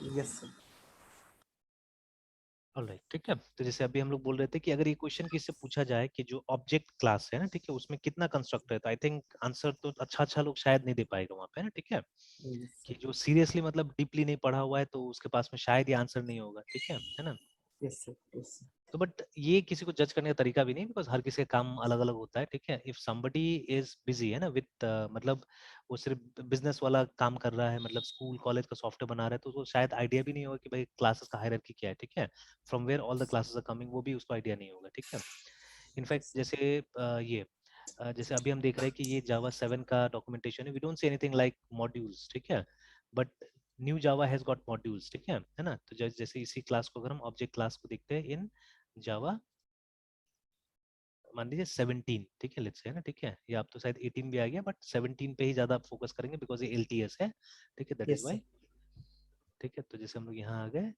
Yes sir. Alright, ठीक है। तो जैसे अभी हम लोग बोल रहे थे कि अगर ये क्वेश्चन किससे पूछा जाए कि जो ऑब्जेक्ट क्लास है ना, ठीक है, उसमें कितना कंस्ट्रक्टर है, तो आई थिंक आंसर तो अच्छा अच्छा लोग शायद नहीं दे पाएगा वहाँ पे ना, ठीक है। यस कि सर। जो सीरियसली मतलब डीपली नहीं पढ़ा हुआ है तो उसके पास में शायद ये आंसर नहीं होगा, ठीक है ना। Yes sir. Yes sir. तो बट ये किसी को जज करने का तरीका भी नहीं, बिकॉज हर किसी का काम अलग अलग होता है, ठीक है। इफ समबडी इज बिजी है ना विद मतलब वो सिर्फ बिजनेस वाला काम कर रहा है, मतलब स्कूल कॉलेज का सॉफ्टवेयर बना रहा है, तो उसको शायद आइडिया भी नहीं होगा कि भाई क्लासेस का हायरार्की क्या है, ठीक है, from where all the classes are coming, वो भी उसको आइडिया नहीं होगा, ठीक है। इनफैक्ट जैसे ये जैसे अभी हम देख रहे हैं कि ये जावा 7 का डॉक्यूमेंटेशन है, we don't see anything like modules, ठीक है, but new Java has got modules, ठीक है ना। तो जैसे इसी क्लास को अगर हम ऑब्जेक्ट क्लास को देखते हैं इन जावा, मान लीजिए 17, ठीक है, लेट्स से, है ना, ठीक है, ये आप तो शायद 18 भी आ गया, बट 17 पे ही ज्यादा फोकस करेंगे बिकॉज ये एलटीएस है, ठीक है, that is yes why, sir. ठीक है। तो जैसे हम लोग यहाँ आ गए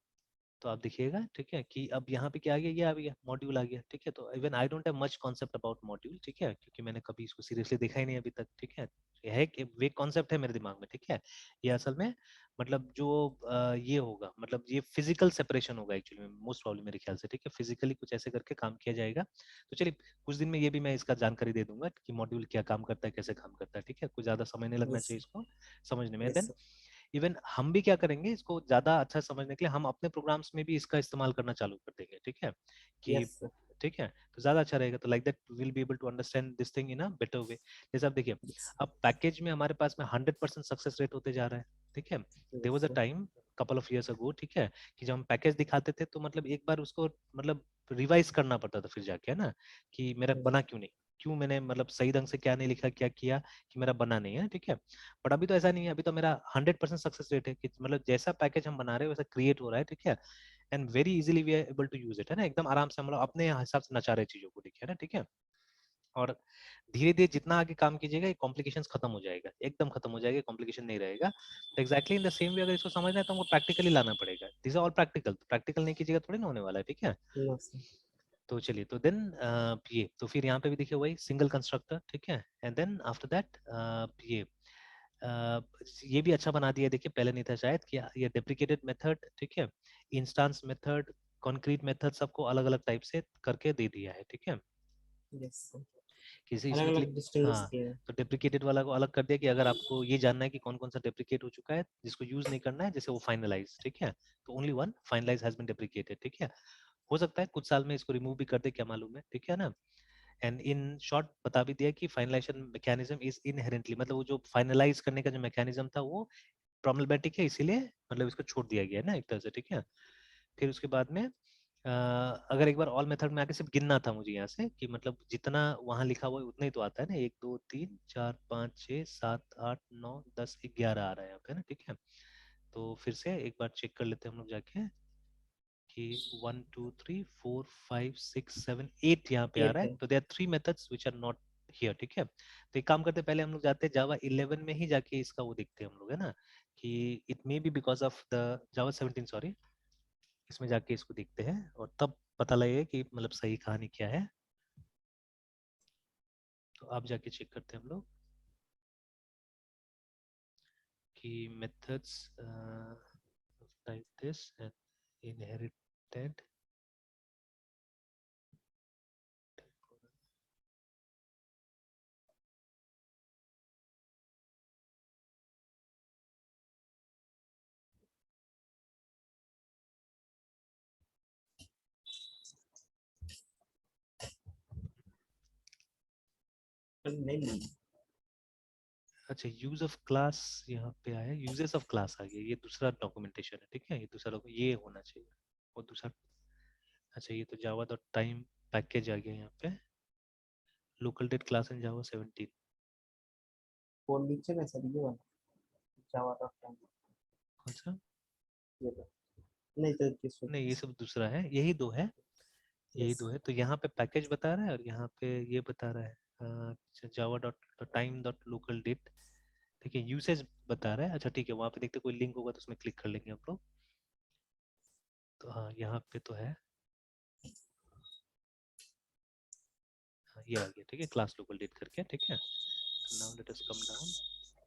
तो आप देखिएगा, ठीक है, कि अब यहाँ पे क्या आ गया, ये आ गया मॉड्यूल आ गया, ठीक है। तो even I don't have much concept about module, ठीक है, क्योंकि मैंने कभी इसको सीरियसली देखा ही नहीं अभी तक, ठीक है। ये है कि वे कॉन्सेप्ट है मेरे दिमाग में, ठीक है। ये असल में मतलब जो ये होगा, मतलब ये फिजिकल सेपरेशन होगा एक्चुअली में, मोस्ट प्रॉब्लम मेरे ख्याल से, ठीक है, फिजिकली कुछ ऐसे करके काम किया जाएगा। तो चलिए कुछ दिन में ये भी मैं इसका जानकारी दे दूंगा कि मॉड्यूल क्या काम करता है, कैसे काम करता है, ठीक है, कुछ ज्यादा समय नहीं लगना यस चाहिए सर। इसको समझने में। Yes then sir. इवन हम भी क्या करेंगे, इसको ज्यादा अच्छा समझने के लिए हम अपने प्रोग्राम्स में भी इसका इस्तेमाल करना चालू कर देंगे, ठीक है, कि यस सर। ठीक है, तो ज्यादा अच्छा रहेगा। तो like that will be able to understand this thing in a better way. जैसे आप देखिए, यस अब पैकेज में हमारे पास में 100% सक्सेस रेट होते जा रहा है, ठीक है। There was a sir. Time couple of years ago, ठीक है, कि जब हम पैकेज दिखाते थे तो मतलब एक बार उसको मतलब रिवाइज करना पड़ता था फिर जाके, है ना, कि मेरा बना क्यों नहीं, क्यों मैंने मतलब सही ढंग से क्या नहीं लिखा, क्या किया कि मेरा बना नहीं है, ठीक है। बट अभी तो ऐसा नहीं है, अभी तो मेरा 100% सक्सेस रेट है कि मतलब जैसा पैकेज हम बना रहे हैं वैसा क्रिएट हो रहा है, ठीक है, and very easily we are able to use it, है ना, एकदम आराम से हम लोग अपने हिसाब से नचा रहे चीजों को, देखिए ना, ठीक है। और धीरे धीरे जितना आगे काम कीजिएगा ये कॉम्प्लिकेशंस खत्म हो जाएगा, एकदम खत्म हो जाएगा, कॉम्प्लिकेशन नहीं रहेगा। तो exactly in the same way अगर इसको समझना है तो हमको प्रैक्टिकली लाना पड़ेगा, this are all practical, practical नहीं कीजिएगा थोड़ी ना होने वाला है, ठीक है। Yes sir. तो चलिए, तो देन ये तो फिर यहाँ पे भी देखिए वही सिंगल कंस्ट्रक्टर, ठीक है, एंड देन आफ्टर दैट ये ये भी अच्छा बना दिया, देखिए पहले नहीं था शायद, कि ये डेप्रिकेटेड मेथड, ठीक है, इंस्टेंस मेथड, कॉन्क्रीट मेथड, सबको अलग अलग टाइप से करके दे दिया है, ठीक है। Yes sir. किसी अलग इसमें क्लिक, अलग डिस्टिंग्विश हाँ, किए हैं। तो डेप्रिकेटेड वाला को अलग कर दिया कि अगर आपको ये जानना है कि कौन कौन सा डेप्रिकेट हो चुका है जिसको यूज नहीं करना है, जैसे वो फाइनलाइज, ठीक है, तो only one finalise has been deprecated, ठीक है। हो सकता है कुछ साल में इसको रिमूव भी कर दे, क्या मालूम है, ठीक है ना। एंड इन शॉर्ट बता भी दिया कि फाइनलाइजेशन मैकेनिज्म इज इनहेरेंटली, मतलब वो जो फाइनलाइज करने का जो मैकेनिज्म था वो प्रॉब्लमेटिक है, इसीलिए मतलब इसको छोड़ दिया गया है ना एक तरह से, ठीक है। फिर उसके बाद में अगर एक बार ऑल मेथड में आके सिर्फ गिनना था मुझे यहाँ से कि मतलब जितना वहां लिखा हुआ है उतना ही तो आता है ना, 1 2 3 4 5 6 7 8 9 10 11 आ रहा है यहाँ पे ना, ठीक है। तो फिर से एक बार चेक कर लेते हैं हम लोग जाके कि 1 2 3 4 5 6 7 8 यहाँ पे आ रहा एट है, है। तो there are 3 methods which are not here, ठीक है। तो एक काम करते हैं, पहले हम लोग जाते हैं जावा 11 में ही जाके इसका वो देखते हैं हम लोग, है ना, कि it may be because of the Java 17, sorry, इसमें जाके इसको देखते हैं और तब पता लगेगा कि मतलब सही कहानी क्या है। तो आप जाके चेक करते हैं हम लोग कि methods like this and inherited, नहीं। अच्छा, यूज ऑफ क्लास यहाँ पे आया, यूजेस ऑफ क्लास आ गया, ये दूसरा डॉक्यूमेंटेशन है, ठीक है, ये दूसरा ये होना चाहिए और दूसरा। अच्छा, ये तो जावा डॉट टाइम पैकेज आ गया यहाँ पे, लोकल डेट क्लास इन जावा 17। वो नीचे में सर ये वाला जावा डॉट कॉम। कौन सा? ये तो नहीं तो किस नहीं, ये सब दूसरा है, यही दो है, यही यस। दो है। तो यहाँ पे पैकेज बता रहा है और यहाँ पे ये बता रहा है Java dot time dot local date, ठीक है, यूसेज बता रहा है। अच्छा ठीक है, वहाँ पे देखते कोई लिंक होगा तो उसमें क्लिक कर लेंगे हम लोग। तो हाँ, यहाँ पे तो है, हाँ, ये आ गया, ठीक है, क्लास लोकल डेट करके, ठीक है। तो now let us come down,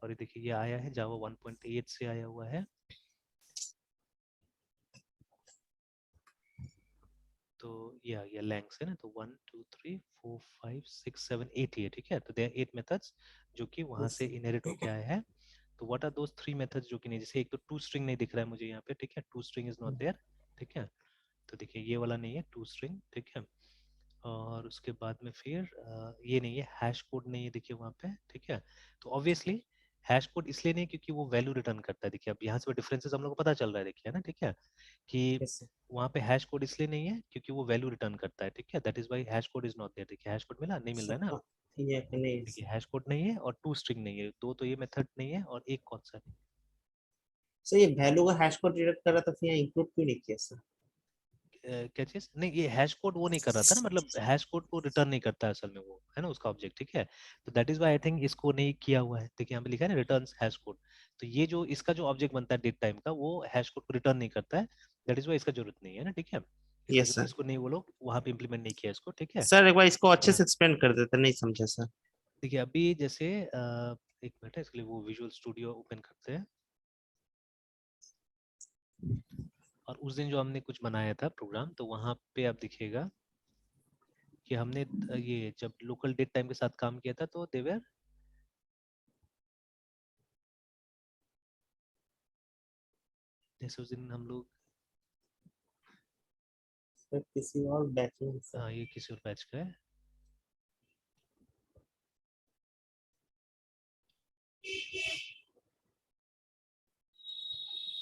और ये देखिए ये आया है जावा 1.8 से आया हुआ है, तो ये आ गया लैंग्स है ना, तो 1 2 3 4 5 6 7 8 ही है, ठीक है। तो देयर 8 मेथड्स जो कि वहां Yes. से इनहेरिट होके आए हैं। तो व्हाट आर दोस 3 मेथड्स जो कि नहीं, जैसे एक तो टू स्ट्रिंग नहीं दिख रहा है मुझे यहाँ पे, ठीक है, to string is not there, ठीक है। तो देखिए ये वाला नहीं है टू स्ट्रिंग, ठीक है। और उसके बाद में फिर ये नहीं है, हैश कोड नहीं है देखिए वहाँ पे, ठीक है। तो ऑब्वियसली हैश कोड इसलिए नहीं क्योंकि वो वैल्यू रिटर्न करता है। देखिए अब यहाँ से डिफरेंसेस हम लोग को पता चल रहा है, देखिए है ना, ठीक है, कि Yes, sir. वहाँ पे हैश कोड इसलिए नहीं है क्योंकि वो वैल्यू रिटर्न करता है, ठीक है। That is why hash code is not there. देखिए हैश कोड मिला, नहीं मिल रहा So, है ना। yeah, नहीं है देखिए sir. हैश कोड नहीं है और टू स्ट्रिंग नहीं है, दो तो ये मेथड नहीं है और एक कौन सा नहीं सर ये वैल्यू का हैश कोड डिडक्ट कर रहा था, फिर यहाँ इंक्लूड क्यों नहीं किया सर? क्या चीज नहीं, ये हैश कोड वो नहीं कर रहा था ना, मतलब हैश कोड को रिटर्न नहीं करता है असल में, वो है ना उसका ऑब्जेक्ट, ठीक है। तो that is why I think इसको नहीं किया हुआ है। देखिए यहाँ पे लिखा है ना रिटर्न्स हैश कोड। तो ये जो इसका जो ऑब्जेक्ट बनता है डेट टाइम का, वो हैश कोड को रिटर्न नहीं करता है। दैट इज व्हाई इसका जरूरत नहीं है ना, ठीक है। इसका यस जरूरत, सर. इसको नहीं, वो लोग वहां पे इम्प्लीमेंट नहीं किया इसको, ठीक है। सर एक बार इसको अच्छे हाँ, से एक्सप्लेन कर देते, नहीं समझा सर. देखिए अभी जैसे एक मिनट है, इसके लिए वो विजुअल स्टूडियो ओपन करते हैं। और उस दिन जो हमने कुछ बनाया था प्रोग्राम, तो वहां पे आप दिखेगा कि हमने ये जब लोकल डेट टाइम के साथ काम किया था, तो देवर जैसे उस दिन हम लोग, सर किसी और बैच में सर. हाँ ये किसी और बैच का है।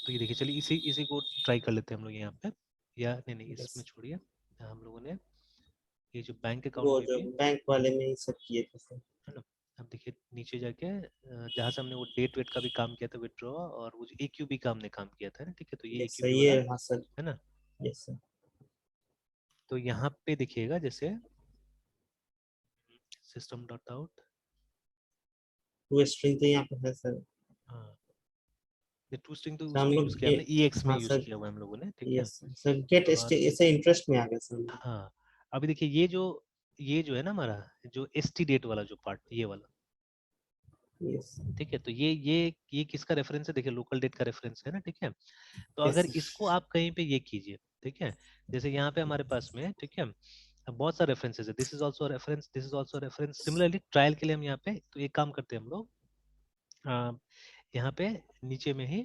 तो ये देखिए, चलिए इसी इसी को ट्राई कर लेते हैं हम लोग यहाँ पे, या नहीं नहीं यस. इसमें छोड़िए। हम लोगों ने ये जो बैंक वो अकाउंट में जो भी, बैंक वाले में ही सब किए थे सर. है ना, अब देखिए नीचे जाके जहाँ से हमने वो डेट वेट का भी काम किया था, विड्रॉ, और वो जो AQB का हमने काम किया था ना, ठीक है, तो ये यस सर, AQB ये वाला हाँ सर. है ना। Yes sir. तो यहाँ पे देखिएगा जैसे सिस्टम डॉट आउट, वो स्ट्रिंग तो यहाँ पे है सर. हाँ ये टू स्ट्रिंग तो सर हम उसमें यूज लोग किया हमने, EX में हाँ यूज सर. किया हुआ है हम लोगों ने, ठीक है। यस सर, गेट और ऐसे इंटरेस्ट में आ गया सर. हाँ, अभी देखिए ये जो है ना हमारा, जो ST डेट वाला जो पार्ट, ये वाला, यस. ठीक है। तो ये किसका रेफरेंस है, देखिए लोकल डेट का रेफरेंस है ना, ठीक है। तो यस अगर सर. इसको आप कहीं पे ये कीजिए, ठीक है, जैसे यहाँ पे हमारे पास में है, ठीक है, अब बहुत सारे रेफरेंसेस है, this is also reference, this is also reference. Similarly trial के लिए हम यहाँ पे तो एक काम करते हैं हम लोग, यहाँ पे नीचे में ही,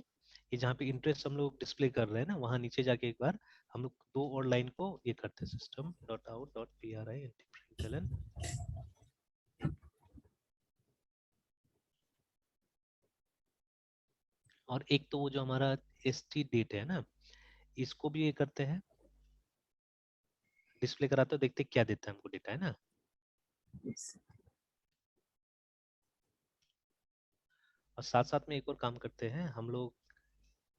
ये जहाँ पे इंटरेस्ट हम लोग डिस्प्ले कर रहे हैं ना, वहाँ नीचे जाके एक बार हम लोग दो और लाइन को ये करते हैं, system dot out dot println। और एक तो वो जो हमारा ST डेट है ना, इसको भी ये करते हैं, डिस्प्ले कराते हो, देखते हैं क्या देता है हमको डेटा, है ना। यस. और साथ साथ में एक और काम करते हैं हम लोग,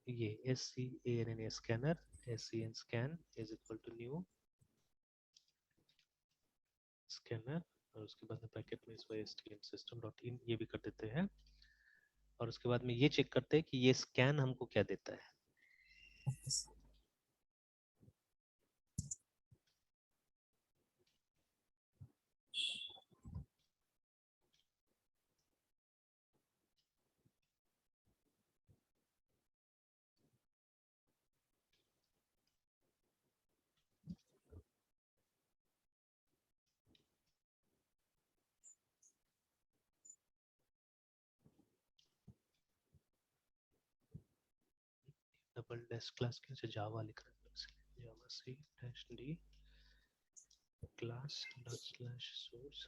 ये SCAN scanner, SCN scan is equal to new scanner, और उसके बाद में पैकेट में stm system डॉट इन ये भी कर देते हैं। और उसके बाद में ये चेक करते हैं कि ये स्कैन हमको क्या देता है। डबल डैश क्लास के से जावा लिख रहे हैं, इसलिए Java C dash D class dot slash source.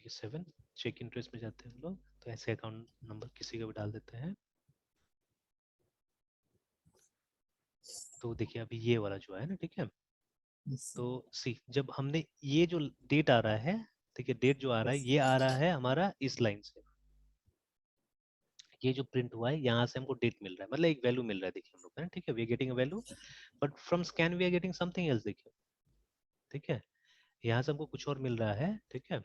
देखिए 7 चेक इंटरेस्ट में जाते हैं हम लोग, तो ऐसे अकाउंट नंबर किसी का भी डाल देते हैं। तो देखिए अभी ये वाला जो है ना, ठीक है, yes, तो सी जब हमने ये जो डेट आ रहा है, ठीक है, डेट जो आ रहा है yes, ये आ रहा है हमारा इस लाइन से, ये जो प्रिंट हुआ है यहाँ से हमको डेट मिल रहा है, मतलब एक वैल्यू मिल रहा है, देखिए हम लोग है ना, ठीक है, we are getting a value, but from scan we are getting something else, देखिए, ठीक है, यहाँ से हमको कुछ और मिल रहा है, ठीक है,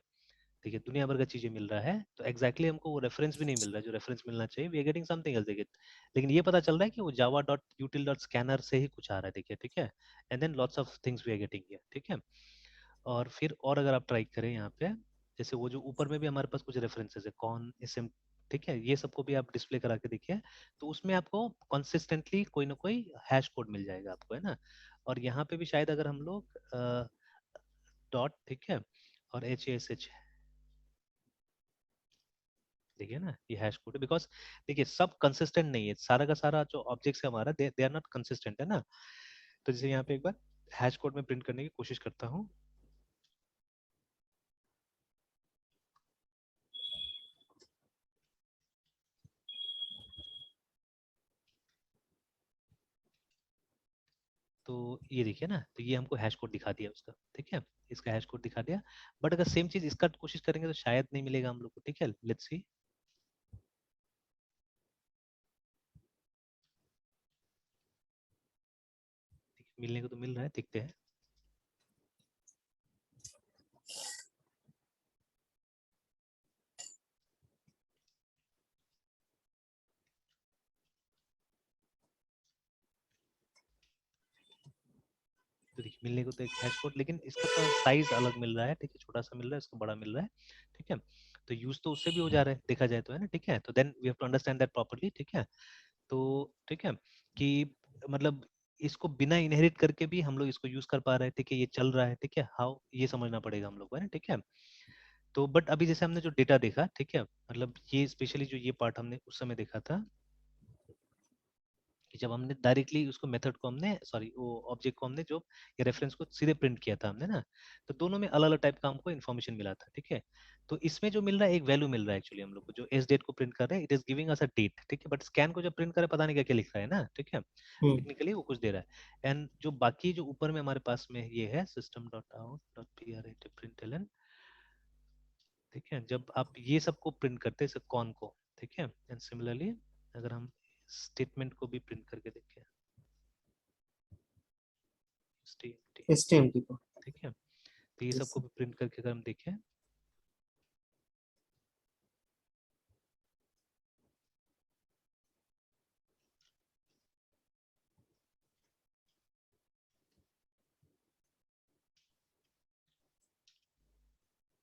देखिए दुनिया भर का चीजें मिल रहा है, तो एक्जैक्टली हमको वो रेफरेंस भी नहीं मिल रहा है जो रेफरेंस मिलना चाहिए, we are getting something else, देखिए, लेकिन ये पता चल रहा है कि वो Java dot util dot scanner से ही कुछ आ रहा है, देखिए, ठीक है, and then lots of things we are getting here, ठीक है, और फिर और अगर आप ट्राई करें यहाँ पे, जैसे वो जो ऊपर में भी हमारे पास कुछ रेफरेंसेस है, कौन इसम, ठीक है, ये सबको भी आप डिस्प्ले करा के देखिए, तो उसमें आपको कंसिस्टेंटली कोई ना कोई हैश कोड मिल जाएगा आपको, है ना, और यहाँ पे भी शायद अगर हम लोग डॉट, ठीक है, और HASH, देखिए ना ये हैश कोड है, बिकॉज देखिए सब कंसिस्टेंट नहीं है, सारा का सारा जो ऑब्जेक्ट्स है हमारा दे आर नॉट कंसिस्टेंट, है ना, तो जैसे यहाँ पे एक बार हैश कोड में प्रिंट करने की कोशिश करता हूँ, तो ये देखिए ना, तो ये हमको हैश कोड दिखा दिया उसका, ठीक है, इसका हैश कोड दिखा दिया, बट अगर सेम चीज इसका कोशिश करेंगे तो शायद नहीं मिलेगा हम लोग को, ठीक है, लेट्स सी, मिलने को तो मिल रहा है, देखते हैं, तो देखिए मिलने को तो एक हैश कोड, लेकिन इसका तो साइज अलग मिल रहा है, ठीक है, छोटा सा मिल रहा है, इसका बड़ा मिल रहा है, ठीक है, तो यूज तो उससे भी हो जा रहा है देखा जाए तो, है ना, ठीक है, तो then we have to understand that properly, ठीक है, तो ठीक है, कि मतलब इसको बिना इनहेरिट करके भी हम लोग इसको यूज कर पा रहे हैं, ठीक है, ये चल रहा है, ठीक है, हाउ ये समझना पड़ेगा हम लोग को, है ना, ठीक है, तो बट अभी जैसे हमने जो डेटा देखा, ठीक है, मतलब ये स्पेशली जो ये पार्ट हमने उस समय देखा था, कि जब हमने डायरेक्टली उसको मेथड को हमने सॉरी वो ऑब्जेक्ट को हमने जो ये रेफरेंस को सीधे प्रिंट किया था हमने ना, तो दोनों में अलग अलग टाइप का हमको इन्फॉर्मेशन मिला था, ठीक है, तो इसमें जो मिल रहा है एक वैल्यू मिल रहा है एक्चुअली हम लोग को, जो एस डेट को प्रिंट कर रहे हैं, it is giving us a date, ठीक है, बट स्कैन को जब प्रिंट करे पता नहीं क्या क्या लिख रहा है ना, ठीक है, टेक्निकली वो कुछ दे रहा है, एंड जो बाकी जो ऊपर में हमारे पास में ये है system dot out dot print, ठीक है, जब आप ये सबको प्रिंट करते हैं कौन को, ठीक है, एंड सिमिलरली अगर हम स्टेटमेंट को भी प्रिंट करके देखें, स्टेट, STMT को, ठीक है, तो ये yes, सबको भी प्रिंट करके अगर हम देखें,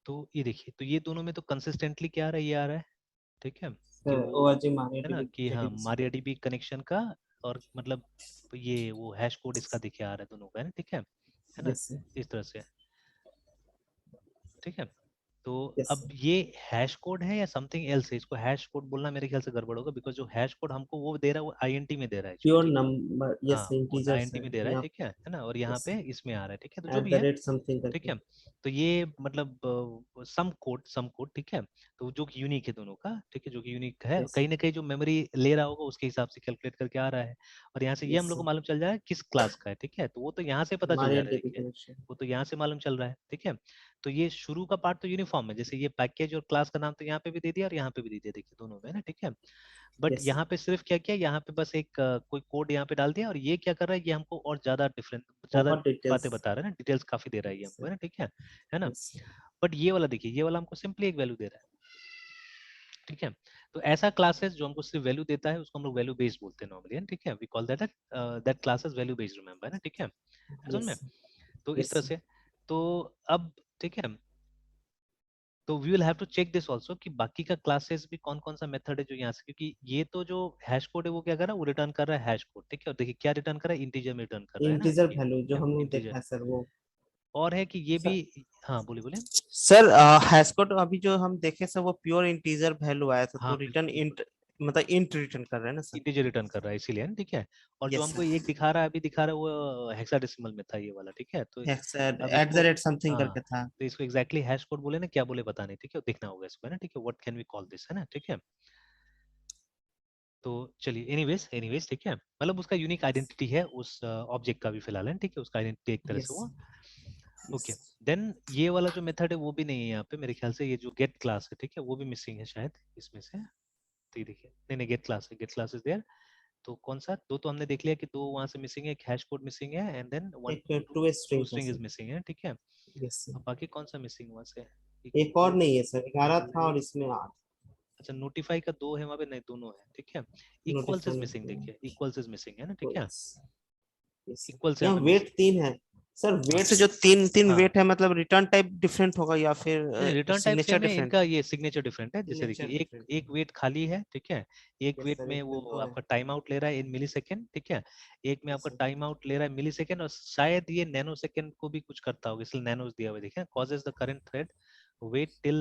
तो ये देखिए, तो ये दोनों में तो कंसिस्टेंटली क्या आ रहा है, ये आ रहा है, ठीक है, कि सर वो ORG है ना MariaDB कि हाँ JDBC, MariaDB कनेक्शन का, और मतलब ये वो हैश कोड इसका दिखे आ रहा है दोनों का, है ना, ठीक है ना, yes sir, इस तरह से, ठीक है, तो yes अब sir, ये हैश कोड है या समथिंग एल्स है, इसको हैश कोड बोलना मेरे ख्याल से गड़बड़ होगा, बिकॉज जो हैश कोड हमको वो दे रहा है वो आईएनटी में दे रहा है एक्चुअली, pure ठीक है, number, yes हाँ वो integer आईएनटी sir, में दे रहा है, यहाँ ठीक है ना, और यहाँ yes पे इसमें आ रहा है, ठीक है, तो जो at भी the है, rate something ठीक करके, है, तो ये मतलब सम कोड, ठीक है, तो जो कि यूनिक है दोनों का, ठीक है, जो कि यूनिक है, yes कहीं ना कहीं जो मेमोरी ले रहा होगा उसके हिसाब से कैलकुलेट करके आ रहा है, और यहाँ से ये yes हम लोग को sir, मालूम चल जाएगा किस क्लास का है, ठीक है, तो वो तो यहाँ से पता चल जा रहा है, MariaDB देखिए, connection, वो तो यहाँ से मालूम चल रहा है, ठीक है, तो ये शुरू का पार्ट तो यूनिफॉर्म है, जैसे ये पैकेज और क्लास का नाम तो यहाँ पे भी दे दिया और यहाँ पे भी दे दिया, देखिए दोनों में, है ना, ठीक है, बट yes sir, यहाँ पे सिर्फ क्या किया, यहाँ पे बस एक कोई कोड यहाँ पे डाल दिया, और ये क्या कर रहा है, ये हमको और ज्यादा डिफरेंट, ज्यादा बहुत बातें details, बता रहा है ना, डिटेल्स काफी दे रहा है ये yes हमको, sir, है ना, ठीक है ना, yes sir, बट ये वाला देखिए, ये वाला हमको सिंपली एक वैल्यू दे रहा है, ठीक है, तो ऐसा क्लासेस जो हमको सिर्फ वैल्यू देता है उसको हम लोग वैल्यू बेस्ड बोलते हैं नॉर्मली, ठीक है, we call that that classes value based, remember, है ना, ठीक है, समझ yes में, sir, तो इस yes तरह sir, से, तो अब ठीक है, तो we will have to check this also कि बाकी का क्लासेस भी कौन कौन सा मेथड है जो यहाँ से, क्योंकि ये तो जो हैश कोड है वो क्या कर रहा है, वो रिटर्न कर रहा है हैश कोड, ठीक है, और देखिए क्या रिटर्न कर रहा है, इंटीजर में रिटर्न कर रहा है ना, इंटीजर वैल्यू जो हम लोग इंटीजर, देखा है सर वो, और है कि ये भी, सर हाँ बोलिए बोलिए, सर हैश कोड अभी जो हम देखे सर वो प्योर इंटीजर वैल्यू आया था, तो हाँ रिटर्न बिल्कुल इंट मतलब इंट रिटर्न कर रहे हैं ना सर, इंटीजर रिटर्न कर रहा है इसीलिए ना, ठीक है, और जो यस हमको सर, एक दिखा रहा है अभी दिखा रहा है वो हेक्साडेसिमल में था ये वाला, ठीक है, तो यस सर अब एट द इसको, रेट समथिंग हाँ करके था, तो इसको एग्जैक्टली हैश कोड बोले ना, क्या बोले पता नहीं, ठीक है, देखना होगा इसको, है ना, ठीक है, what can we call this, है ना, ठीक है, तो चलिए एनीवेज एनीवेज ठीक है, मतलब उसका यूनिक आइडेंटिटी है उस ऑब्जेक्ट का भी फिलहाल है, ठीक है, उसका आइडेंटिटी एक तरह से यस वो। यस। ओके, देन ये वाला जो मेथड है वो भी नहीं है यहाँ पे मेरे ख्याल से, ये जो गेट क्लास है ठीक है वो भी मिसिंग है शायद इसमें से। तो ये देखिए, नहीं नहीं गेट क्लास है, गेट क्लास इज देयर। तो कौन सा, दो तो हमने देख लिया कि दो वहां से मिसिंग है, एक हैश कोड मिसिंग है एंड देन वन एक टू टू स्ट्रिंग है स्ट्रिंग इज सर। मिसिंग है, ठीक है। Yes sir. अब बाकी कौन सा मिसिंग वहां से, एक और इक्वल, नहीं है सर, 11 था और इसमें 8। अच्छा नोटिफाई का दो है वहां पे, नहीं दोनों है ठीक है। इक्वल्स इज नोटिफाई मिसिंग, देखिए इक्वल्स इज मिसिंग है ना, ठीक है, यस सर। इक्वल्स यहाँ यहाँ पे वेट मिसिंग। 3 है सर। हाँ वेट जो तीन तीन हाँ, वेट है, मतलब रिटर्न टाइप डिफरेंट होगा या फिर रिटर्न टाइप सिग्नेचर सेम है, डिफरेंट? इनका ये सिग्नेचर डिफरेंट है। जैसे सिग्नेचर देखिए एक डिफरेंट है। एक वेट खाली है ठीक है, एक यस वेट सर, में एक वो में तो है। आपका टाइम आउट ले रहा है इन मिली सेकेंड, ठीक है, एक में यस आपका सर। टाइम आउट ले रहा है मिली सेकेंड, और शायद ये नैनो सेकेंड को भी कुछ करता होगा, इसलिए नैनोस दिया हुआ है, देखिए causes the current thread wait till,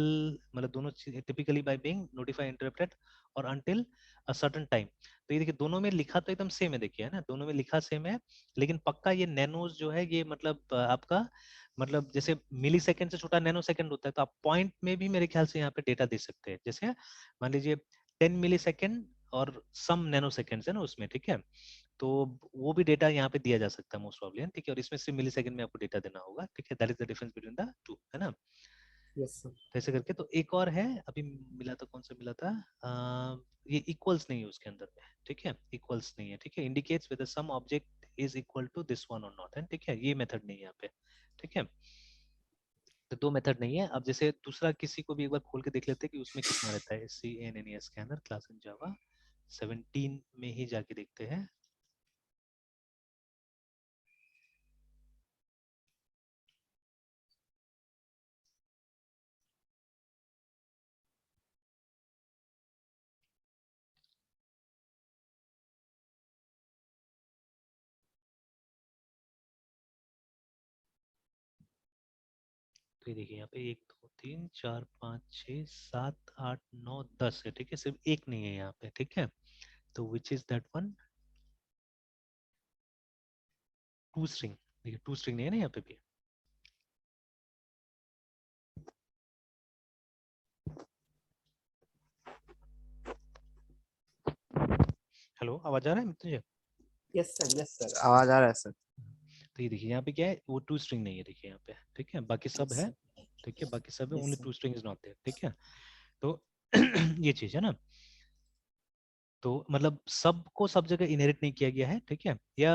मतलब दोनों typically by being notify interrupted और अनटिल अ सर्टेन टाइम। तो ये देखिए दोनों में लिखा तो एकदम सेम है, देखिए है ना, दोनों में लिखा सेम है, लेकिन पक्का ये नैनोस जो है ये मतलब आपका मतलब जैसे मिली सेकेंड से छोटा नैनो सेकेंड होता है, तो आप पॉइंट में भी मेरे ख्याल से यहाँ पे डेटा दे सकते हैं। जैसे मान लीजिए 10 मिली सेकेंड और सम नैनो सेकेंड्स है ना उसमें, ठीक है, तो वो भी डेटा यहाँ पे दिया जा सकता है मोस्ट प्रॉब्ली, ठीक है, और इसमें सिर्फ मिली सेकेंड में आपको डेटा देना होगा, ठीक है, that is the difference between the two, है ना। Yes sir. तो ऐसे करके, तो एक और है अभी मिला था, कौन सा मिला था, ये इक्वल्स नहीं है उसके अंदर में, ठीक है, इक्वल्स नहीं है, ठीक है, indicates whether some object is equal to this one और नॉट, है ठीक है, ये मेथड नहीं है यहाँ पे, ठीक है। तो दो मेथड नहीं है। अब जैसे दूसरा किसी को भी एक बार खोल के देख लेते हैं कि उसमें कितना रहता है, CNNES स्कैनर क्लास इन जावा 17 में ही जाके देखते हैं। तो ये देखिए यहाँ पे 1 2 3 4 5 6 7 8 9 10 है, ठीक है, सिर्फ एक नहीं है यहाँ पे, ठीक है। तो which is that one, to string, देखिए टू स्ट्रिंग नहीं है ना यहाँ पे भी। हेलो, आवाज आ रहा है मुझे? यस सर, आवाज आ रहा है सर। तो ये देखिए यहाँ पे क्या है, वो टू स्ट्रिंग नहीं है, देखिए यहाँ पे, ठीक है, बाकी सब यस है, सर। ठीक है, बाकी सब है, yes only sir. To string is not there, ठीक है। तो ये चीज है ना, तो मतलब सबको सब जगह इनहेरिट नहीं किया गया है, ठीक है, या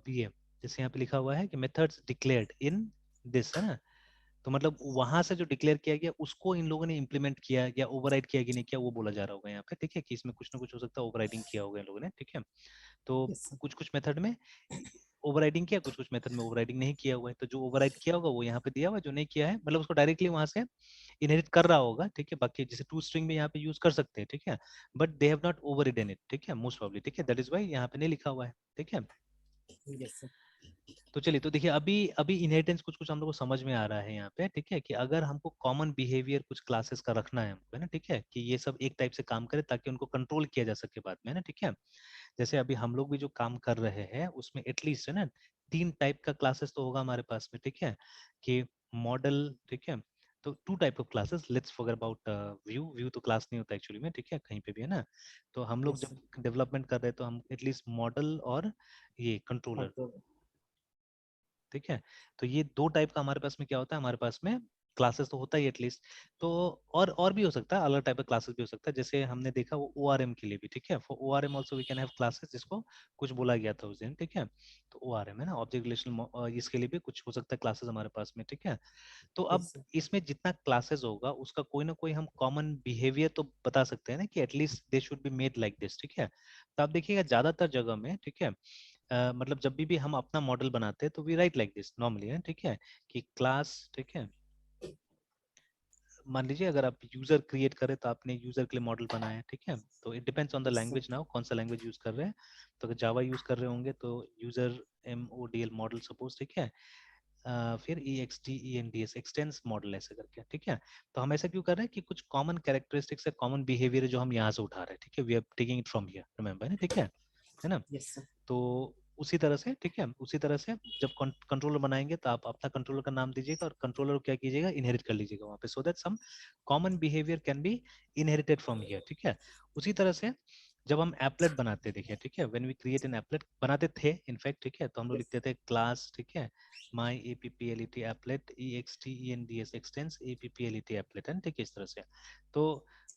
ये जैसे यहाँ पे लिखा हुआ है कि मेथड्स डिक्लेयर्ड इन दिस, है ना, तो मतलब वहां से जो डिक्लेयर किया गया उसको इन लोगों ने इंप्लीमेंट किया या ओवरराइड किया कि नहीं किया, वो बोला जा रहा होगा यहाँ पे, ठीक है, कि इसमें कुछ ना कुछ हो सकता है ओवरराइडिंग किया होगा इन लोगों ने, ठीक है। तो यस सर। कुछ कुछ मेथड में ओवरराइडिंग किया, कुछ कुछ मेथड में ओवरराइडिंग नहीं किया हुआ है, तो जो ओवरराइड किया होगा वो यहाँ पे दिया हुआ है, जो नहीं किया है मतलब उसको डायरेक्टली वहां से इनहेरिट कर रहा होगा, ठीक है। बाकी जैसे टू स्ट्रिंग में यहाँ पे यूज कर सकते हैं, ठीक है, but they have not overridden it, ठीक है, मोस्ट प्रॉब्ली, ठीक है, दैट इज व्हाई यहाँ पे नहीं लिखा हुआ है, ठीक है। Yes sir. तो चलिए, तो देखिए अभी अभी इनहेरिटेंस कुछ कुछ हम लोग को समझ में आ रहा है यहाँ पे, ठीक है, कि अगर हमको कॉमन बिहेवियर कुछ क्लासेस का रखना है हमको, है ना, ठीक है, कि ये सब एक टाइप से काम करे ताकि उनको कंट्रोल किया जा सके बाद में, है ना, ठीक है। जैसे अभी हम लोग भी जो काम कर रहे हैं उसमें एटलीस्ट है ना 3 टाइप का क्लासेस तो होगा हमारे पास में, ठीक है, कि मॉडल, ठीक है, तो 2 type of classes, let's forget about view, view तो क्लास नहीं होता एक्चुअली में, ठीक है, कहीं पे भी, है ना। तो हम लोग यस जब सर। डेवलपमेंट कर रहे हैं तो हम एटलीस्ट मॉडल और ये कंट्रोलर, कंट्रोल। ठीक है। तो ये 2 टाइप का हमारे पास में क्या होता है, हमारे पास में क्लासेस तो होता ही एटलीस्ट। तो और भी हो सकता है, अलग टाइप का क्लासेस भी हो सकता है, जैसे हमने देखा वो ORM के लिए भी, ठीक है, for ORM also we can have classes, जिसको कुछ बोला गया था उस दिन, ठीक है। तो ORM है ना, ऑब्जेक्ट रिलेशनल, इसके लिए भी कुछ हो सकता है क्लासेस हमारे पास में, ठीक है। तो अब यस सर। इसमें जितना क्लासेस होगा उसका कोई ना कोई हम कॉमन बिहेवियर तो बता सकते हैं ना, कि at least they should be made like this, ठीक है। तो आप देखिएगा ज्यादातर जगह में, ठीक है, मतलब जब भी हम अपना मॉडल बनाते हैं तो we write like this normally, है ठीक है, कि क्लास, ठीक है, मान लीजिए अगर आप यूजर क्रिएट करें तो आपने यूजर के लिए मॉडल बनाया है, ठीक है, तो it depends on the yes sir. Language now, कौन सा लैंग्वेज यूज कर रहे हैं। तो अगर जावा यूज कर रहे होंगे तो यूजर MODL मॉडल सपोज, ठीक है, फिर EXTENDS एक्सटेंस मॉडल ऐसे करके, ठीक है। तो हम ऐसा क्यों कर रहे हैं कि कुछ कॉमन कैरेक्टरिस्टिक्स है, कॉमन बिहेवियर है जो हम यहाँ से उठा रहे हैं, ठीक है, we are taking it from here, remember, है ना, ठीक है ना। Yes sir. तो उसी तरह से, ठीक है, उसी तरह से जब कंट्रोलर बनाएंगे तो आप अपना कंट्रोलर का नाम दीजिएगा और कंट्रोलर को क्या कीजिएगा, इनहेरिट कर लीजिएगा वहां पे, so that some common behaviour can be inherited from here, ठीक है। उसी तरह से जब हम एप्लेट बनाते देखिए, ठीक है, when we create an applet बनाते थे इनफैक्ट, ठीक है, तो हम लोग लिखते थे क्लास, ठीक है, माई applet applet extends expanse applet applet है, ठीक है, इस तरह से। तो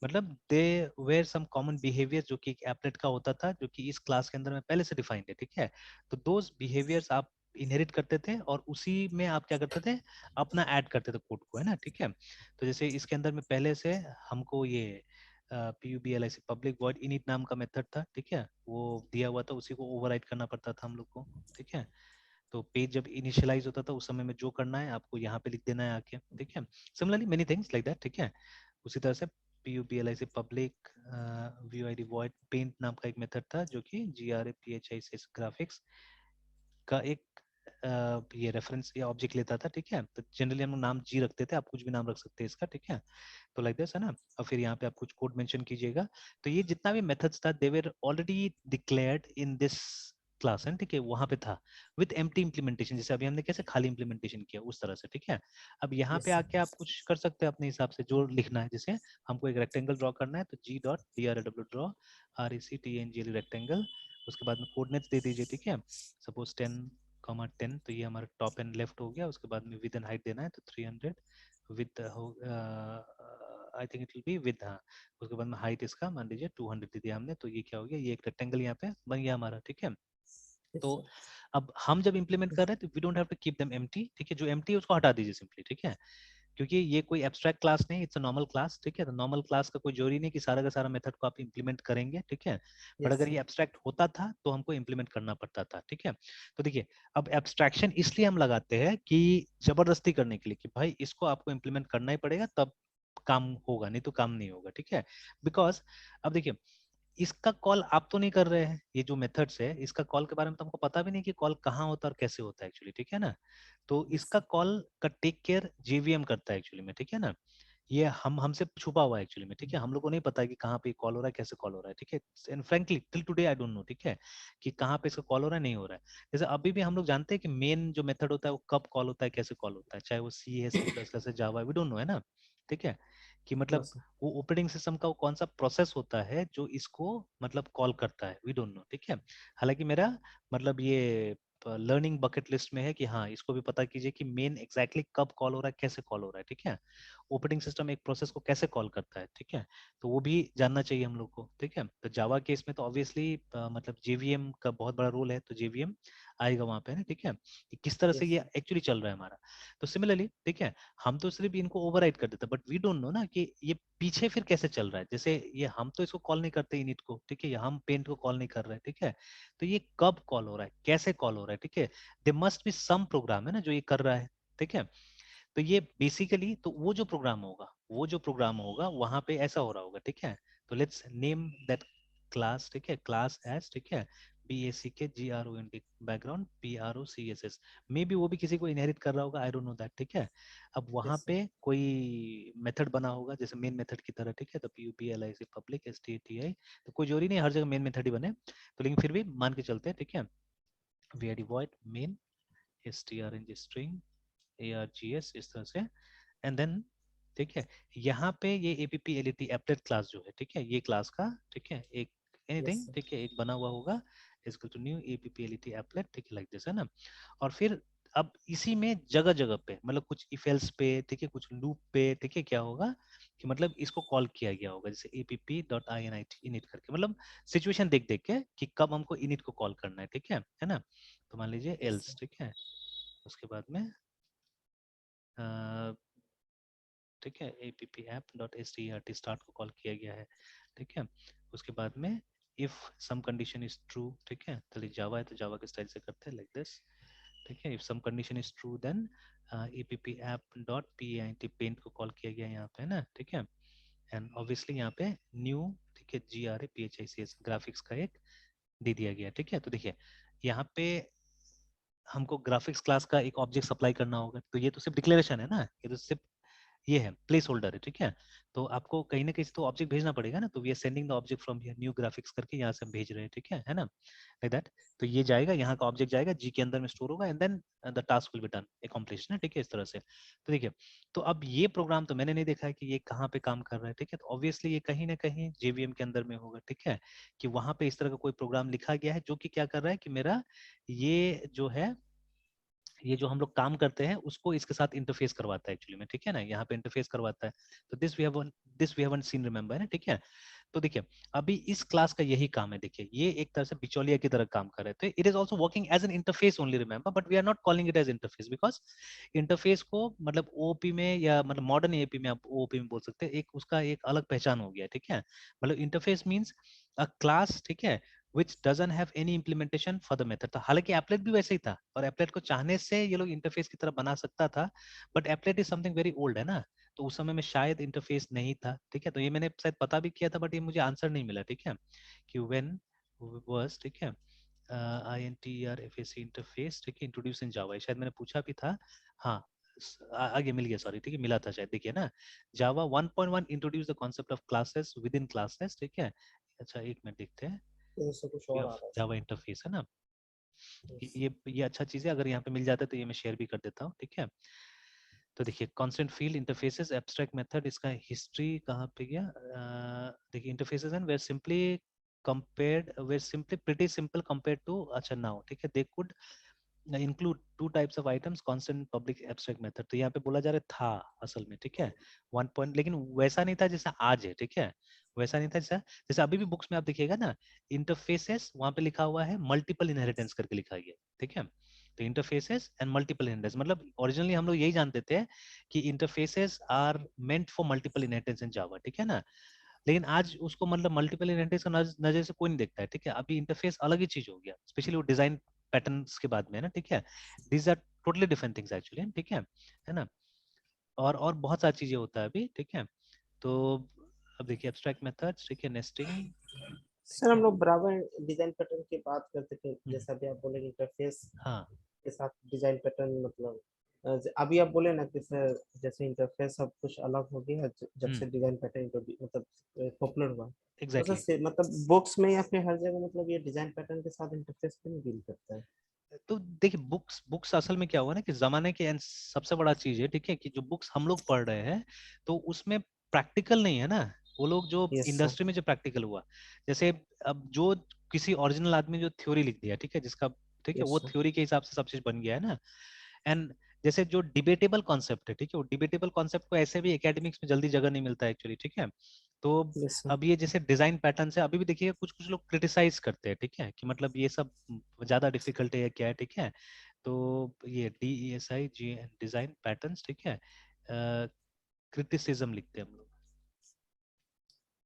मतलब दे वेयर सम कॉमन बिहेवियर जो कि एक एप्लेट का होता था, जो कि इस क्लास के अंदर में पहले से डिफाइंड है, ठीक है। तो दोज बिहेवियर्स आप इनहेरिट करते थे और उसी में आप क्या करते थे, अपना ऐड करते थे कोड को, है ना, ठीक है। तो जैसे इसके अंदर में पहले से हमको ये PUBLIC पब्लिक वॉइड इनिट नाम का मेथड था, ठीक है, वो दिया हुआ था, उसी को ओवरराइड करना पड़ता था हम लोग को, ठीक है। तो पेज जब इनिशियलाइज होता था उस समय में जो करना है आपको यहाँ पे लिख देना है आके, ठीक है। Similarly many things like that, ठीक है। उसी तरह से PUBLIC public VOID void paint नाम का एक मेथड था जो कि GRAPHIC ग्राफिक्स का एक ये रेफरेंस या ऑब्जेक्ट लेता था, ठीक है। तो जनरली हम लोग नाम जी रखते थे, आप कुछ भी नाम रख सकते हैं इसका, ठीक है। तो लाइक दिस है ना। और फिर यहाँ पे आप कुछ कोड मेंशन कीजिएगा। तो ये जितना भी मेथड्स था they were already declared in this class है, ठीक है, वहां पे था विद एम्प्टी इंप्लीमेंटेशन, जैसे अभी हमने कैसे खाली इंप्लीमेंटेशन किया उस तरह से, ठीक है। अब यहाँ पे यस सर। आके आप कुछ कर सकते हैं अपने हिसाब से जो लिखना है, जैसे हमको एक रेक्टेंगल ड्रॉ करना है तो G.draw ड्रॉ RECTANGLE रेक्टेंगल, उसके बाद में कोऑर्डिनेट्स दे दीजिए, ठीक है। सपोज 10,10, तो ये हमारा टॉप एंड लेफ्ट हो गया। उसके बाद में विद एंड हाइट देना है तो 300 विद हो, I think it will be with, हाँ। उसके बाद में हाइट इसका मान लीजिए 200 दे दिया हमने, तो ये क्या हो गया, ये एक रेक्टेंगल यहाँ पे बन गया हमारा, ठीक है। यस तो सर। अब हम जब इंप्लीमेंट कर रहे हैं तो we don't have to keep them empty, ठीक है। जो एम्प्टी है उसको हटा दीजिए सिंपली, ठीक है, क्योंकि ये कोई एब्स्ट्रैक्ट क्लास नहीं, इट्स अ नॉर्मल क्लास, ठीक है। तो नॉर्मल क्लास का कोई जरूरी नहीं कि सारा का सारा मेथड को आप इंप्लीमेंट करेंगे, ठीक है। बट यस अगर सर। ये एब्स्ट्रैक्ट होता था तो हमको इंप्लीमेंट करना पड़ता था, ठीक है। तो देखिए, अब एब्स्ट्रैक्शन इसलिए हम लगाते हैं कि जबरदस्ती करने के लिए कि भाई इसको आपको इंप्लीमेंट करना ही पड़ेगा तब काम होगा, नहीं तो काम नहीं होगा, ठीक है। बिकॉज अब देखिए, इसका कॉल आप तो नहीं कर रहे हैं, ये जो मेथड्स है इसका कॉल के बारे में तो हमको पता भी नहीं कि कॉल कहाँ होता है और कैसे होता है एक्चुअली, ठीक है ना। तो यस इसका सर। कॉल का टेक केयर JVM करता है एक्चुअली में, ठीक है ना। ये हम हमसे छुपा हुआ है एक्चुअली में, ठीक है। हम लोग को नहीं पता है कि कहाँ पे कॉल हो रहा है, कैसे कॉल हो रहा है, ठीक है। And frankly till today I don't know, ठीक है, कि कहाँ पे इसका कॉल हो रहा है, नहीं हो रहा है। जैसे अभी भी हम लोग जानते हैं कि मेन जो मेथड होता है वो कब कॉल होता है, कैसे कॉल होता है, चाहे वो C है, C++ है, जावा, वी डोंट नो, है ना, ठीक है। कि नो मतलब सर। वो ऑपरेटिंग सिस्टम का वो कौन सा प्रोसेस होता है जो इसको मतलब कॉल करता है, वी डोंट नो, ठीक है। हालांकि मेरा मतलब ये लर्निंग बकेट लिस्ट में है कि हाँ इसको भी पता कीजिए कि मेन एग्जैक्टली कब कॉल हो रहा है, कैसे कॉल हो रहा है, ठीक है। ऑपरेटिंग सिस्टम एक प्रोसेस को कैसे कॉल करता है, ठीक है। तो वो भी जानना चाहिए हम लोग को, ठीक है। तो जावा के इसमें तो ऑब्वियसली मतलब JVM का बहुत बड़ा रोल है, तो JVM आएगा वहां पे ना, ठीक है, कि किस तरह से यस ये सर। एक्चुअली चल रहा है हमारा। तो सिमिलरली, ठीक है, हम तो सिर्फ इनको ओवरराइड कर देते, बट वी डोंट नो ना कि ये पीछे फिर कैसे चल रहा है। जैसे ये हम तो इसको कॉल नहीं करते इनिट को, ठीक है, या हम पेंट को कॉल नहीं कर रहे हैं, ठीक है। तो ये कब कॉल हो रहा है, कैसे कॉल हो रहा है, ठीक है। They must be some program है ना जो ये कर रहा है, ठीक है। तो ये बेसिकली तो वो जो प्रोग्राम होगा वहां पे ऐसा हो रहा होगा, ठीक है। तो लेट्स नेम दैट क्लास, ठीक है, क्लास एज, ठीक है, BACKGRONT background PROCSS, may be वो भी किसी को इनहेरिट कर रहा होगा, आई डोंट नो दैट, ठीक है। अब वहां यस सर। पे कोई मेथड बना होगा जैसे मेन मेथड की तरह, ठीक है। तो PUBLIC पब्लिक STTI, तो कोई जरूरी नहीं हर जगह मेन मेथड ही बने, तो लेकिन फिर भी मान के चलते हैं, ठीक है। VID void main strng string ARGS, इस तरह से, एंड देन, ठीक है, यहाँ पे ये APPLET एप्लेट क्लास जो है, ठीक है, ये क्लास का, ठीक है, एक यस एनीथिंग, सर। ठीक है, एक बना हुआ होगा इसको टू न्यू APPLET एप्लेट, ठीक है, लाइक दिस, है ना। और फिर अब इसी में जगह जगह पे मतलब कुछ इफ एल्स पे, ठीक है, कुछ लूप पे, ठीक है, क्या होगा कि मतलब इसको कॉल किया गया होगा जैसे app.init init करके, मतलब सिचुएशन देख देख के कि कब हमको init को कॉल करना है, ठीक है ना। तो मान लीजिए यस else, सर। ठीक है, उसके बाद में ठीक है app.start स्टार्ट को कॉल किया गया है, ठीक है। उसके बाद में if some condition is true, ठीक है, चलिए जावा है तो जावा के स्टाइल से करते हैं लाइक दिस, ठीक है। If some condition is true then app.paint paint को कॉल किया गया यहाँ पे, है ना, ठीक है। एंड ऑब्वियसली यहाँ पे न्यू, ठीक है, GRAPHICS ग्राफिक्स का एक दे दिया गया, ठीक है। तो देखिए यहाँ पे हमको ग्राफिक्स क्लास का एक ऑब्जेक्ट सप्लाई करना होगा, तो ये तो सिर्फ डिक्लेरेशन है ना, ये तो सिर्फ ये है प्लेस होल्डर है, ठीक है। तो आपको कहीं ना कहीं से तो ऑब्जेक्ट भेजना पड़ेगा ना, तो we are sending the object from here, new graphics करके यहाँ से हम भेज रहे हैं, ठीक है ना, लाइक दैट। तो ये जाएगा, यहाँ का ऑब्जेक्ट जाएगा, जी के अंदर में स्टोर होगा, and then the task will be done, accomplish ना, ठीक है, इस तरह से। तो देखिए, तो अब ये प्रोग्राम तो मैंने नहीं देखा है कि ये कहाँ पे काम कर रहा है, ठीक है। तो ऑब्वियसली ये कहीं ना कहीं जेवीएम के अंदर में होगा, ठीक है, कि वहाँ पे इस तरह का कोई प्रोग्राम लिखा गया है जो कि क्या कर रहा है कि मेरा ये जो है, ये जो हम लोग काम करते हैं उसको इसके साथ इंटरफेस करवाता है एक्चुअली में, ठीक है ना, यहाँ पे इंटरफेस करवाता है। तो this we haven't seen, remember, है ना, ठीक है। तो देखिए, अभी इस क्लास का यही काम है, देखिए ये एक तरह से बिचौलिया की तरह काम कर रहे थे। It is also working as an interface only, remember, but we are not calling it as interface, because interface को मतलब ओपी में या मतलब मॉडर्न एपी में, आप ओपी में बोल सकते हैं, एक उसका एक अलग पहचान हो गया है, ठीक है। मतलब इंटरफेस मीन्स अ क्लास, ठीक है, which doesn't have any implementation for the method। तो हालांकि एप्लेट भी वैसे ही था, और एप्लेट को चाहने से ये लोग इंटरफेस की तरह बना सकता था, but applet is something very old, है ना। तो उस समय में शायद इंटरफेस नहीं था, ठीक है। तो ये मैंने शायद पता भी किया था, बट ये मुझे आंसर नहीं मिला, ठीक है, कि व्हेन वाज, ठीक है, INTERFAC इंटरफेस, ठीक है, इंट्रोड्यूस इन जावा, शायद मैंने पूछा भी था। हाँ, आगे मिल गया, सॉरी, ठीक है, मिला था शायद, देखिए ना, जावा 1.1 introduce the concept of classes with in classes, ठीक है। अच्छा, एक मिनट देखते हैं, इससे कुछ और आ ऑफ रहा जावा इंटरफेस, है ना। है। ये अच्छा चीज है, अगर यहाँ पे मिल जाता है तो ये मैं शेयर भी कर देता हूँ, ठीक है। तो देखिए, constant field interfaces abstract method, इसका हिस्ट्री कहाँ पे गया, देखिए, interfaces and were simply pretty simple compare to, अच्छा नाउ, ठीक है, they could include two types of items, constant public abstract method. तो यहाँ पे बोला जा रहा था असल में, ठीक है, 1 लेकिन वैसा नहीं था जैसा आज है, ठीक है, वैसा नहीं था जैसा, जैसे अभी भी बुक्स में आप देखिएगा ना, इंटरफेसेस वहां पे लिखा हुआ है मल्टीपल इनहेरिटेंस करके लिखा गया, ठीक है। तो इंटरफेसेस एंड मल्टीपल इनहेरिटेंस, मतलब ओरिजिनली हम लोग यही जानते थे कि interfaces are meant for multiple inheritance in Java, ठीक है ना। लेकिन आज उसको मतलब मल्टीपल इनहेरिटेंस का नजर से कोई नहीं देखता है, ठीक है। अभी इंटरफेस अलग ही चीज हो गया, स्पेशली वो डिजाइन पैटर्न्स के बाद में, है ना, ठीक है। These are totally different things actually, ठीक है ना। और बहुत सारी चीजें होता है अभी, ठीक है। तो अब देखिए, एब्स्ट्रैक्ट मेथड्स, ठीक है, नेस्टिंग, सर ठीक हम है। लोग बराबर डिजाइन पैटर्न की बात करते थे, हम्म, जैसा भी आप बोले इंटरफेस हाँ। के साथ डिजाइन पैटर्न, मतलब अभी आप बोले ना कि सर जैसे इंटरफेस सब कुछ अलग हो गया है जब हम्म, से डिजाइन पैटर्न मतलब पॉपुलर हुआ। तो सर एग्जैक्टली। मतलब बुक्स में या फिर हर जगह मतलब ये डिजाइन पैटर्न के साथ इंटरफेस क्यों डील करता है? तो देखिए, बुक्स बुक्स असल में क्या हुआ ना कि जमाने के सबसे बड़ा चीज है, ठीक है, कि जो बुक्स हम लोग पढ़ रहे हैं तो उसमें प्रैक्टिकल नहीं है ना। वो लोग जो यस सर। इंडस्ट्री में जो प्रैक्टिकल हुआ, जैसे अब जो किसी ओरिजिनल आदमी जो थ्योरी लिख दिया, ठीक है, जिसका, ठीक है, यस वो सर। थ्योरी के हिसाब से सब चीज बन गया है ना। एंड जैसे जो डिबेटेबल कॉन्सेप्ट है, ठीक है, वो डिबेटेबल कॉन्सेप्ट को ऐसे भी एकेडमिक्स में जल्दी जगह नहीं मिलता है एक्चुअली, ठीक है। तो यस सर। अब ये जैसे डिजाइन पैटर्न है, अभी भी देखिए कुछ कुछ लोग क्रिटिसाइज करते हैं, ठीक है, कि मतलब ये सब ज्यादा डिफिकल्ट है या क्या है, ठीक है। तो ये DESI जी डिजाइन पैटर्न्स, ठीक है, क्रिटिसिज्म लिखते हैं हम लोग,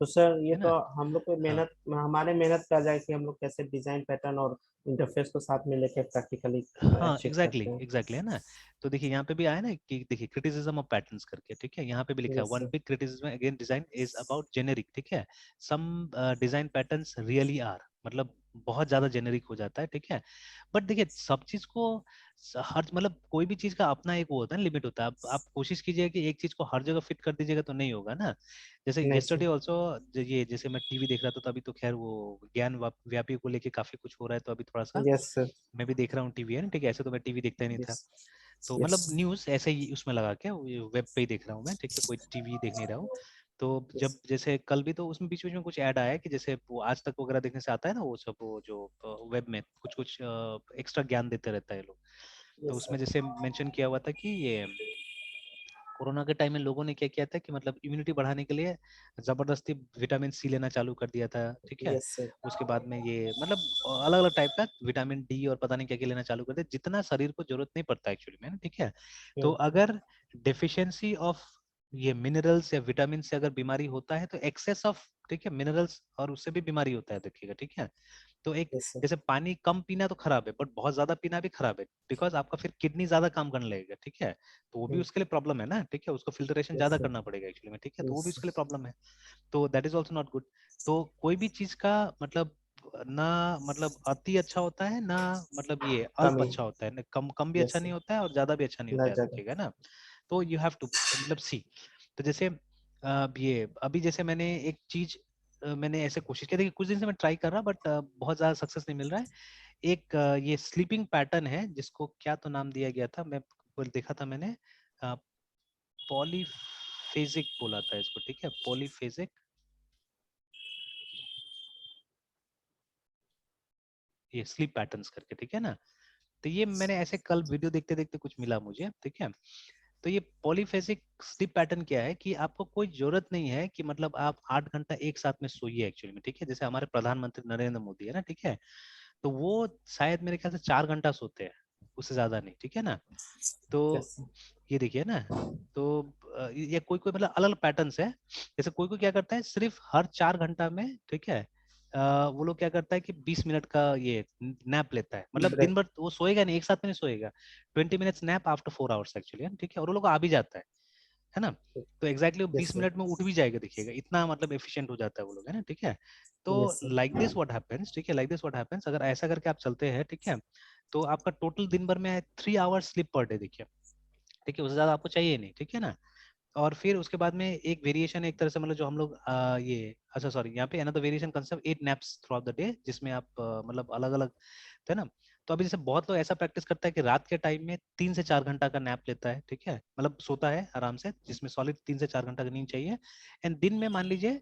तो सर ये है तो ना। हम लोग को हाँ, मेहनत, हमारे मेहनत कर जाए कि हम लोग कैसे डिजाइन पैटर्न और इंटरफेस को साथ में लेके प्रैक्टिकली हाँ, चेक एग्जैक्टली करते हैं। एग्जैक्टली, है ना। तो देखिए, यहाँ पे भी आया ना कि देखिए, क्रिटिसिज्म ऑफ पैटर्न्स करके, ठीक है, यहाँ पे भी लिखा है, yes one sir. Big criticism again design is about generic, ठीक है। सम डिजाइन पैटर्न्स रियली आर, मतलब बहुत ज्यादा जेनेरिक हो जाता है, ठीक है। बट देखिए, सब चीज को हर मतलब कोई भी चीज का अपना एक वो होता है, लिमिट होता है। आप कोशिश कीजिए कि एक चीज को हर जगह फिट कर दीजिएगा तो नहीं होगा ना। जैसे नहीं सर। येस्टरडे ऑल्सो, ये जैसे मैं टीवी देख रहा था, तो अभी तो खैर वो ज्ञान व्यापी को लेके काफी कुछ हो रहा है, तो अभी थोड़ा सा यस सर। मैं भी देख रहा हूँ टीवी, है ना, ठीक है। ऐसे तो मैं टीवी देखता ही नहीं था, यस। तो यस। मतलब न्यूज ऐसे ही उसमें लगा के वेब पे ही देख रहा हूँ मैं, ठीक है, कोई टीवी देख नहीं रहा हूँ। तो यस। जब जैसे कल भी तो उसमें बीच बीच में कुछ ऐड आया कि जैसे वो आज तक वगैरह देखने से आता है ना, वो सब वो जो वेब में कुछ कुछ एक्स्ट्रा ज्ञान देते रहता है ये लोग। तो यस उसमें सर। जैसे मेंशन किया हुआ था कि ये कोरोना के टाइम में लोगों ने क्या किया था कि मतलब इम्यूनिटी बढ़ाने के लिए जबरदस्ती विटामिन C लेना चालू कर दिया था, ठीक है। Yes sir. उसके बाद में ये मतलब अलग अलग टाइप का विटामिन D और पता नहीं क्या क्या लेना चालू कर दिया, जितना शरीर को जरूरत नहीं पड़ता एक्चुअली में ना, ठीक है। तो अगर डेफिशिएंसी ऑफ ये मिनरल्स या विटामिन से अगर बीमारी होता है तो एक्सेस ऑफ, ठीक है, मिनरल्स और उससे भी बीमारी होता है, देखिएगा, ठीक है। तो एक यस सर। जैसे पानी कम पीना तो खराब है, बट बहुत ज्यादा पीना भी खराब है, बिकॉज आपका फिर किडनी ज्यादा काम करने लगेगा, ठीक है। तो वो भी उसके लिए प्रॉब्लम है ना, ठीक है, उसको फिल्ट्रेशन यस ज्यादा सर। करना पड़ेगा एक्चुअली में, ठीक है, तो वो भी यस। उसके लिए प्रॉब्लम है। तो that is also not good. तो कोई भी चीज का मतलब ना, मतलब अति अच्छा होता है ना, मतलब ये अल्प कमी। अच्छा होता है ना, कम कम भी अच्छा यस नहीं सर। होता है और ज्यादा भी अच्छा नहीं ना होता है, ज्यादा। देखिएगा ना। तो यू हैव टू मतलब सी। तो जैसे ये अभी जैसे मैंने एक चीज मैंने ऐसे कोशिश की, देखिए कुछ दिन से मैं ट्राई कर रहा, बट बहुत ज्यादा सक्सेस नहीं मिल रहा है। एक ये स्लीपिंग पैटर्न है जिसको क्या तो नाम दिया गया था, मैं देखा था मैंने, पॉलीफेजिक बोला था इसको, ठीक है, पॉलीफेजिक, ये स्लीप पैटर्न्स करके, ठीक है ना। तो ये मैंने ऐसे कल वीडियो देखते देखते कुछ मिला मुझे, ठीक है। तो ये पॉलीफेजिक स्लीप पैटर्न क्या है कि आपको कोई जरूरत नहीं है कि मतलब आप 8 घंटा एक साथ में सोइए एक्चुअली में, ठीक है। जैसे हमारे प्रधानमंत्री नरेंद्र मोदी है ना, ठीक है, तो वो शायद मेरे ख्याल से 4 घंटा सोते हैं, उससे ज्यादा नहीं, ठीक है ना। तो यस ये देखिए ना, तो ये कोई कोई मतलब अलग अलग पैटर्न्स है। जैसे कोई कोई क्या करता है सिर्फ हर 4 घंटा में, ठीक है, वो लोग क्या करता है कि 20 मिनट का ये नैप लेता है, मतलब दिन ब्रेक। भर वो सोएगा नहीं, एक साथ में नहीं सोएगा, 20 minutes nap after 4 hours actually, ठीक है, और वो लोग आ भी जाता है ना। तो एग्जैक्टली वो यस 20 मिनट में उठ भी जाएगा, देखिएगा इतना मतलब एफिशिएंट हो जाता है वो लोग, है ना, ठीक है। तो yes sir. Like this what happens, ठीक है, लाइक दिस व्हाट हैपेंस, अगर ऐसा करके आप चलते हैं, ठीक है, तो आपका टोटल दिन भर में 3 आवर्स स्लीप पर डे, देखिए, ठीक है, उससे ज्यादा आपको चाहिए नहीं, ठीक है ना। और फिर उसके बाद में एक वेरिएशन एक तरह से मतलब जो हम लोग ये अच्छा सॉरी यहाँ पे another variation concept 8 naps through out the day, जिसमें आप मतलब अलग अलग, है ना। तो अभी जैसे बहुत लोग ऐसा प्रैक्टिस करता है कि रात के टाइम में 3 से 4 घंटा का नैप लेता है, ठीक है, मतलब सोता है आराम से, जिसमें सॉलिड 3 से 4 घंटा की नींद चाहिए। एंड दिन में मान लीजिए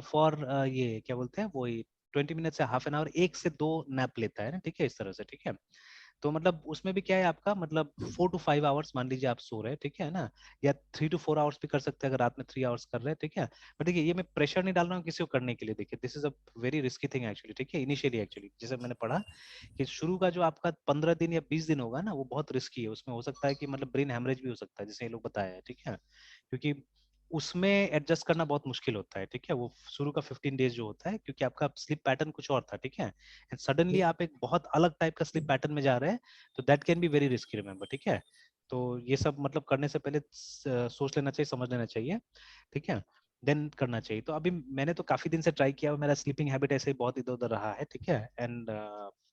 फॉर ये क्या बोलते हैं वो 20 मिनट से हाफ एन आवर 1 से 2 नैप लेता है ना, ठीक है, इस तरह से, ठीक है। तो मतलब उसमें भी क्या है आपका मतलब 4 to 5 आवर्स मान लीजिए आप सो रहे हैं, ठीक है ना, या 3 to 4 आवर्स भी कर सकते हैं अगर रात में 3 आवर्स कर रहे हैं, ठीक है। बट देखिए ये मैं प्रेशर नहीं डाल रहा हूँ किसी को करने के लिए, देखिए this is a very risky thing actually, ठीक है। इनिशियली एक्चुअली जैसे मैंने पढ़ा कि शुरू का जो आपका 15 दिन या 20 दिन होगा ना, वो बहुत रिस्की है, उसमें हो सकता है कि मतलब ब्रेन हेमरेज भी हो सकता है, जैसे ये लोग बताया है, ठीक है, क्योंकि उसमें एडजस्ट करना बहुत मुश्किल होता है, ठीक है, वो शुरू का 15 डेज जो होता है, क्योंकि आपका स्लीप पैटर्न कुछ और था, ठीक है, एंड सडनली आप एक बहुत अलग टाइप का स्लीप पैटर्न में जा रहे हैं, तो that can be very risky, remember, ठीक है। तो ये सब मतलब करने से पहले सोच लेना चाहिए, समझ लेना चाहिए, ठीक है, देन करना चाहिए। तो अभी मैंने तो काफी दिन से ट्राई किया, मेरा स्लीपिंग हैबिट ऐसे ही बहुत इधर उधर रहा है, ठीक है, एंड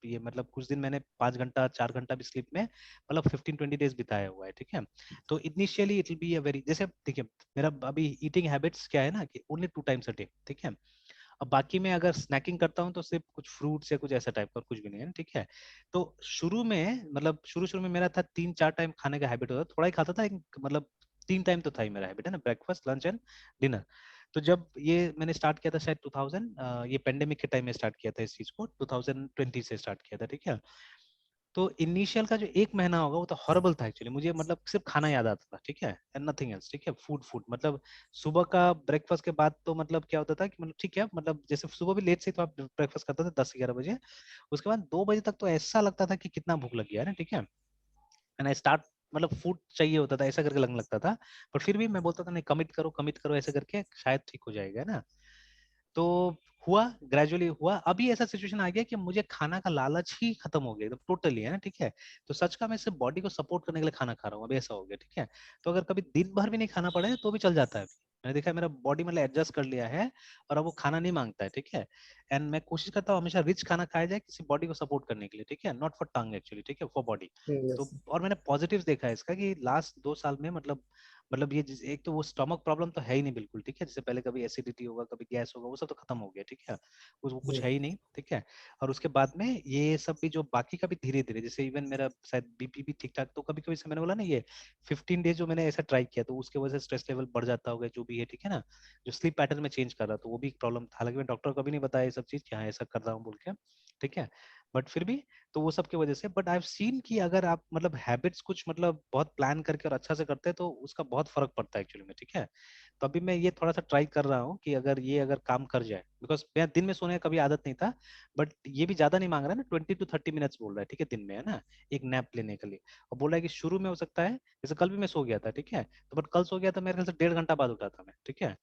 ये मतलब कुछ दिन मैंने 5 घंटा 4 घंटा भी स्लीप में मतलब 15-20 डेज बिताया हुआ है, ठीक है। तो initially it will be a very, जैसे देखिए मेरा अभी ईटिंग हैबिट्स क्या है ना कि ओनली 2 टाइम्स अ डे, ठीक है। अब बाकी में अगर स्नैकिंग करता हूँ तो सिर्फ कुछ फ्रूट्स या कुछ ऐसा टाइप का, कुछ भी नहीं है, ठीक है। तो शुरू में मतलब शुरू शुरू में मेरा था 3-4 टाइम खाने का हैबिट होता था, थोड़ा ही खाता था मतलब 3 टाइम तो था ही मेरा हैबिट, है ना, ब्रेकफास्ट लंच एंड डिनर। तो जब ये मैंने स्टार्ट किया था शायद 2000 ये पेंडेमिक के टाइम में स्टार्ट किया था इस चीज को, 2020 से स्टार्ट किया था, ठीक है। तो इनिशियल का जो 1 महीना होगा वो तो हॉरेबल था एक्चुअली, मुझे मतलब सिर्फ खाना याद आता था, ठीक है, एंड नथिंग एल्स, ठीक है, फूड फूड मतलब सुबह का ब्रेकफास्ट के बाद तो मतलब क्या होता था कि मतलब ठीक है, मतलब जैसे सुबह भी लेट से तो आप ब्रेकफास्ट करते थे 10-11 बजे, उसके बाद 2 बजे तक तो ऐसा लगता था कि कितना भूख लग गया है ना, ठीक है, एंड आई स्टार्ट मतलब फूड चाहिए होता था, ऐसा करके लगने लगता था। पर फिर भी मैं बोलता था नहीं, कमिट करो ऐसे करके शायद ठीक हो जाएगा, है ना। तो हुआ, ग्रेजुअली हुआ, अभी ऐसा सिचुएशन आ गया कि मुझे खाना का लालच ही खत्म हो गया एकदम टोटली, है ना, ठीक है। तो सच का मैं सिर्फ बॉडी को सपोर्ट करने के लिए खाना खा रहा हूँ, अभी ऐसा हो गया, ठीक है। तो अगर कभी दिन भर भी नहीं खाना पड़े तो भी चल जाता है अभी, मैंने देखा है मेरा बॉडी मतलब एडजस्ट कर लिया है, और अब वो खाना नहीं मांगता है, ठीक है। एंड मैं कोशिश करता हूँ हमेशा रिच खाना खाया जाए किसी बॉडी को सपोर्ट करने के लिए, ठीक है, नॉट फॉर टंग एक्चुअली, ठीक है, फॉर बॉडी। तो यस और मैंने पॉजिटिव देखा है इसका कि लास्ट 2 साल में मतलब ये एक तो वो स्टमक प्रॉब्लम तो है ही नहीं बिल्कुल, ठीक है, जैसे पहले कभी एसिडिटी होगा कभी गैस होगा वो सब तो खत्म हो गया, ठीक है, वो कुछ है ही नहीं, ठीक है। और उसके बाद में ये सब भी जो बाकी का भी धीरे धीरे, जैसे इवन मेरा शायद बीपी भी ठीक ठाक, तो कभी कभी से मैंने बोला ना ये 15 डेज जो मैंने ऐसा ट्राई किया तो उसके वजह से स्ट्रेस लेवल बढ़ जाता होगा जो भी है, ठीक है ना, जो स्लीप पैटर्न में चेंज कर रहा तो वो भी एक प्रॉब्लम था, हालांकि मैं डॉक्टर को कभी नहीं बताया ये सब चीज कि हाँ ऐसा कर रहा हूँ बोल के, ठीक है। बट फिर भी तो वो सब की वजह से, बट आई हैव सीन कि अगर आप मतलब हैबिट्स कुछ मतलब बहुत प्लान करके और अच्छा से करते हैं तो उसका बहुत फर्क पड़ता है एक्चुअली में, ठीक है। तो अभी मैं ये थोड़ा सा ट्राई कर रहा हूँ कि अगर काम कर जाए, बिकॉज मैं दिन में सोने का कभी आदत नहीं था, बट ये भी ज्यादा नहीं मांग रहा है ना, 20 to 30 मिनट्स बोल रहा है, ठीक है, दिन में, है ना, एक नैप लेने के लिए। और बोल रहा है कि शुरू में हो सकता है, जैसे कल भी मैं सो गया था, ठीक है, तो बट कल सो गया था मेरे ख्याल से 1.5 घंटा बाद उठा था मैं, ठीक है।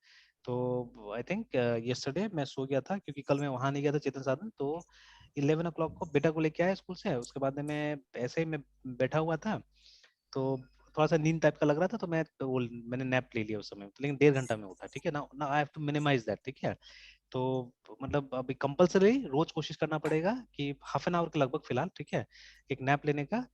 तो आई थिंक यस्टरडे मैं सो गया था क्योंकि कल मैं वहां नहीं गया था चेतन साधन, तो 11 o'clock को बेटा को लेके आया स्कूल से, उसके बाद में मैं ऐसे ही मैं बैठा हुआ था, तो थोड़ा सा नींद टाइप का लग रहा था, तो मैंने नैप ले लिया उस समय, लेकिन 1.5 घंटा में उठा, ठीक है ना, ना I have to minimise that, ठीक है। तो मतलब अभी कंपलसरी रोज कोशिश करना पड़ेगा कि हाफ एन आवर के लगभग फिलहाल, ठीक है, एक नैप लेने का।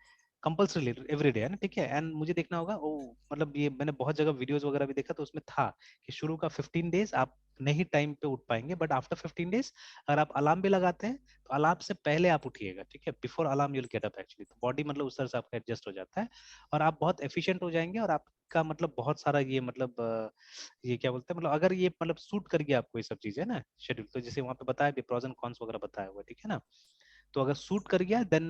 कंपल्सरी एवरी डे है ना, ठीक है। एंड मुझे देखना होगा वो, मतलब ये मैंने बहुत जगह वीडियोस वगैरह भी देखा, तो उसमें था कि शुरू का 15 डेज आप नहीं टाइम पे उठ पाएंगे, बट आफ्टर 15 डेज अगर आप अलार्म भी लगाते हैं तो अलार्म से पहले आप उठिएगा, ठीक है, before alarm you'll get up actually. तो बॉडी मतलब उस तरह से आपका एडजस्ट हो जाता है और आप बहुत एफिशिएंट हो जाएंगे, और आपका मतलब बहुत सारा ये मतलब ये क्या बोलते हैं, मतलब अगर ये मतलब सूट कर गया आपको ये सब चीजें ना शेड्यूल, तो जैसे वहाँ पे बताया भी प्रोज एंड कॉन्स वगैरह बताया हुआ, ठीक है ना। तो अगर सूट कर गया देन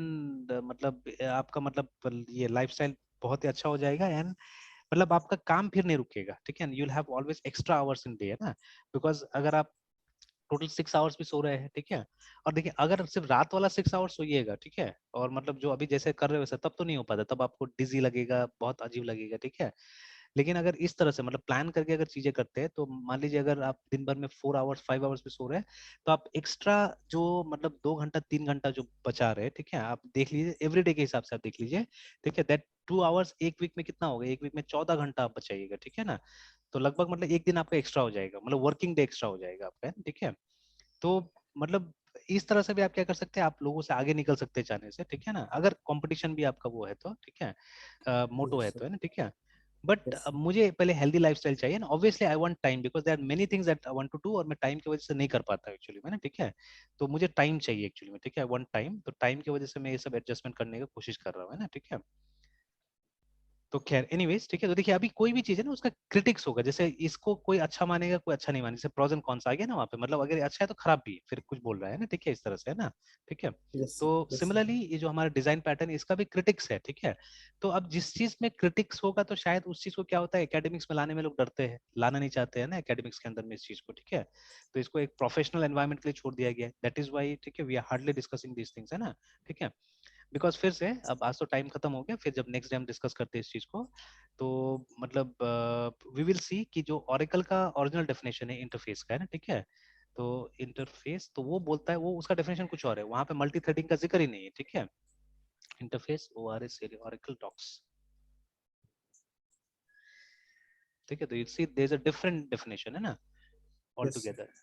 मतलब आपका मतलब ये लाइफस्टाइल बहुत ही अच्छा हो जाएगा, एंड मतलब आपका काम फिर नहीं रुकेगा, ठीक है। You will have always extra hours in day, है ना। बिकॉज अगर आप टोटल 6 आवर्स भी सो रहे हैं, ठीक है, और देखिए अगर सिर्फ रात वाला 6 आवर्स सोइएगा, ठीक है, और मतलब जो अभी जैसे कर रहे हो वैसे, तब तो नहीं हो पाता, तब आपको डिजी लगेगा, बहुत अजीब लगेगा, ठीक है। लेकिन अगर इस तरह से मतलब प्लान करके अगर चीजें करते हैं, तो मान लीजिए अगर आप दिन भर में 4 आवर्स 5 आवर्स भी सो रहे हैं, तो आप एक्स्ट्रा जो मतलब 2 घंटा 3 घंटा जो बचा रहे हैं, ठीक है, आप देख लीजिए एवरीडे के हिसाब से आप देख लीजिए, ठीक है, दैट 2 आवर्स एक वीक में कितना होगा, एक वीक में 14 घंटा आप बचाइएगा, ठीक है ना। तो लगभग मतलब एक दिन आपका एक्स्ट्रा हो जाएगा, मतलब वर्किंग डे एक्स्ट्रा हो जाएगा आपका, ठीक है। तो मतलब इस तरह से भी आप क्या कर सकते हैं, आप लोगों से आगे निकल सकते हैं जाने से, ठीक है ना, अगर कंपटीशन भी आपका वो है तो, ठीक है, मोटो है यस तो, है ना, ठीक है। बट यस मुझे पहले हेल्दी लाइफस्टाइल चाहिए ना, obviously I want time, because there are many things that I want to do, और मैं टाइम की वजह से नहीं कर पाता एक्चुअली में ना, ठीक है। तो मुझे टाइम चाहिए एक्चुअली में, ठीक है, वन टाइम, तो टाइम की वजह से मैं ये सब एडजस्टमेंट करने की कोशिश कर रहा हूँ, है ना, ठीक है। तो खैर एनीवेज, ठीक है, तो देखिए अभी कोई भी चीज है ना उसका क्रिटिक्स होगा, जैसे इसको कोई अच्छा मानेगा कोई अच्छा नहीं मानेगा, जैसे प्रोज एंड कॉन्स आ गया ना वहाँ पे, मतलब अगर ये अच्छा है तो खराब भी है, फिर कुछ बोल रहा है ना, ठीक है, इस तरह से, है ना, ठीक है। यस तो यस सिमिलरली ये जो हमारा डिजाइन पैटर्न है इसका भी क्रिटिक्स है, ठीक है। तो अब जिस चीज में क्रिटिक्स होगा तो शायद उस चीज को क्या होता है, एकेडमिक्स में लाने में लोग डरते हैं, लाना नहीं चाहते हैं ना एकेडमिक्स के अंदर में इस चीज को, ठीक है। तो इसको एक प्रोफेशनल एनवायरमेंट के लिए छोड़ दिया गया है, दैट इज वाई, ठीक है, we are hardly discussing these things, है ना, ठीक है। बिकॉज फिर से अब आज तो टाइम खत्म हो गया, फिर जब नेक्स्ट डे हम डिस्कस करते हैं इस चीज को, तो मतलब वी विल सी कि जो ओरेकल का ओरिजिनल डेफिनेशन है इंटरफेस का, है ना, ठीक है। तो इंटरफेस तो वो बोलता है, वो उसका डेफिनेशन कुछ और है, वहां पे मल्टी थ्रेडिंग का जिक्र ही नहीं है, ठीक है। इंटरफेस ORS ओरेकल डॉक्स, ठीक है, तो you see there is a different definition, है ना, ऑल यस टुगेदर।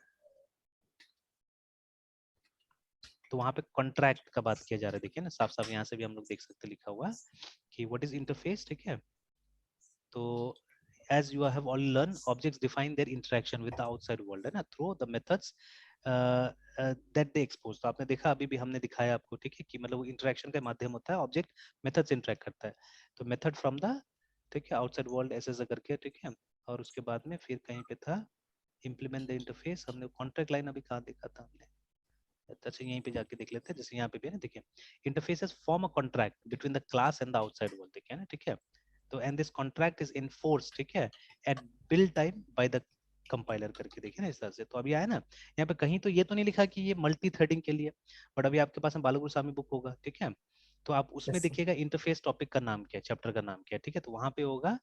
तो वहां पे कॉन्ट्रैक्ट का बात किया जा रहा है, देखिए ना साफ साफ यहाँ से भी हम लोग देख सकते लिखा हुआ कि व्हाट इज इंटरफेस, ठीक है। तो as you have all learned, objects define their interaction with the outside world, है ना, through the methods that they expose। तो आपने देखा अभी भी हमने दिखाया आपको, ठीक है, कि मतलब वो इंटरेक्शन का माध्यम होता है, ऑब्जेक्ट मेथड से इंटरेक्ट करता है। तो मेथड फ्रॉम द, ठीक है, आउटसाइड वर्ल्ड ऐसे करके, ठीक है। और उसके बाद में फिर कहीं पे था इम्प्लीमेंट द इंटरफेस, हमने कॉन्ट्रैक्ट लाइन अभी कहाँ देखा था हमने, अच्छा यहीं पे जाके देख लेते हैं, जैसे यहाँ पे भी है ना, देखिए interfaces form a contract between the class and the outside world, देखिए ना, ठीक है। तो and this contract is enforce, ठीक है, at build time by the compiler करके, देखिए ना इस तरह से। तो अभी आया ना यहाँ पे, कहीं तो ये तो नहीं लिखा कि ये मल्टी थ्रेडिंग के लिए, बट अभी आपके पास में बालगुरु स्वामी बुक होगा, ठीक है। तो आप उसमें यस देखिएगा इंटरफेस टॉपिक का नाम क्या है, चैप्टर का नाम क्या है, ठीक है। तो वहां पे होगा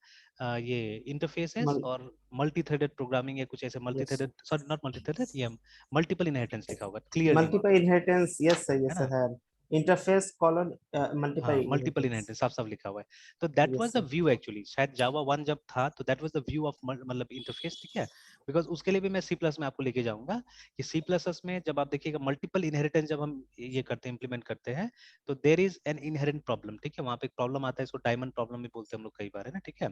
ये इंटरफेसेस और मल्टी थ्रेडेड प्रोग्रामिंग या कुछ ऐसे, multi yes threaded, sorry not multi threaded, ये मल्टीपल इनहेरिटेंस लिखा होगा क्लियरली वहां मल्टीपल पे, इनहेरिटेंस यस सर है यस ना। सर है इंटरफेस कॉलन मल्टीपल हाँ मल्टीपल इनहेरिटेंस इनहेरिटेंस साफ साफ लिखा हुआ है। तो that was yes the sir view actually, शायद जावा 1 जब था तो that was the view of मतलब इंटरफेस, ठीक है। बिकॉज उसके लिए भी मैं सी प्लस में आपको लेके जाऊंगा कि सी प्लस में जब आप देखिएगा मल्टीपल इनहेरिटेंस जब हम ये करते हैं इंप्लीमेंट करते हैं, तो there is an inherent problem, ठीक है। वहां पे एक प्रॉब्लम आता है, इसको डायमंड प्रॉब्लम भी बोलते हैं हम लोग कई बार, है ना, ठीक है।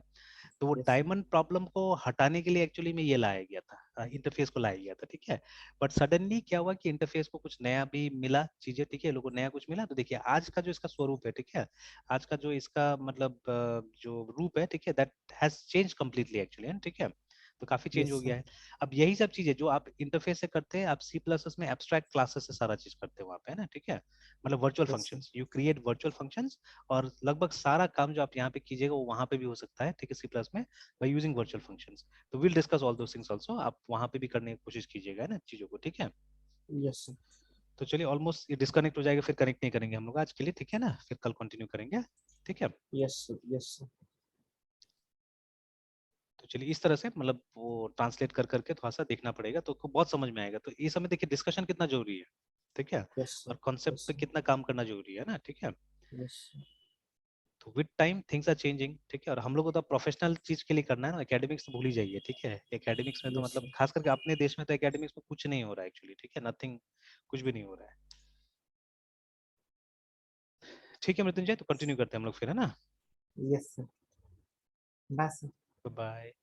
तो वो यस सर डायमंड प्रॉब्लम को हटाने के लिए एक्चुअली में ये लाया गया था, इंटरफेस को लाया गया था, ठीक है। बट सडनली क्या हुआ कि इंटरफेस को कुछ नया भी मिला चीजें, ठीक है, लोगों को नया कुछ मिला। तो देखिए आज का जो इसका स्वरूप है, ठीक है, आज का जो इसका मतलब जो रूप है, ठीक है, that has change completely actually, ठीक है। तो काफी चेंज यस हो गया सर है। अब यही सब चीजें जो आप इंटरफेस से करते हैं, आप सी प्लस में एब्स्ट्रैक्ट क्लासेस से सारा चीज करते हैं वहाँ पे, है ना, ठीक है। मतलब virtual yes sir functions, you create virtual functions, और लगभग सारा काम जो आप यहाँ पे कीजिएगा वो वहाँ पे भी हो सकता है, ठीक है, सी प्लस में, बाय यूजिंग वर्चुअल फंक्शंस। तो will discuss all those things also, आप वहाँ पे भी करने की कोशिश कीजिएगा, है ना, चीजों को, ठीक है। यस सर तो चलिए ऑलमोस्ट ये डिस्कनेक्ट हो जाएगा, फिर कनेक्ट नहीं करेंगे हम लोग आज के लिए, ठीक है ना, फिर कल कंटिन्यू करेंगे, ठीक है। यस सर यस सर तो चलिए इस तरह से मतलब वो ट्रांसलेट कर करके थोड़ा सा देखना पड़ेगा, तो आपको बहुत समझ में आएगा। तो ये समय देखिए डिस्कशन कितना जरूरी है, ठीक है, यस सर और कॉन्सेप्ट यस पे कितना काम करना जरूरी है ना, ठीक है। यस तो with time things are changing, ठीक है, और हम लोग को तो प्रोफेशनल चीज के लिए करना है ना, एकेडमिक्स तो भूल ही जाइए, ठीक है। एकेडमिक्स में तो यस मतलब खास करके अपने देश में तो एकेडमिक्स में कुछ नहीं हो रहा है एक्चुअली, ठीक है, नथिंग, कुछ भी नहीं हो रहा है। ठीक है मृत्युंजय, तो कंटिन्यू करते हैं हम लोग फिर, है ना? Yes sir, bye sir. Bye.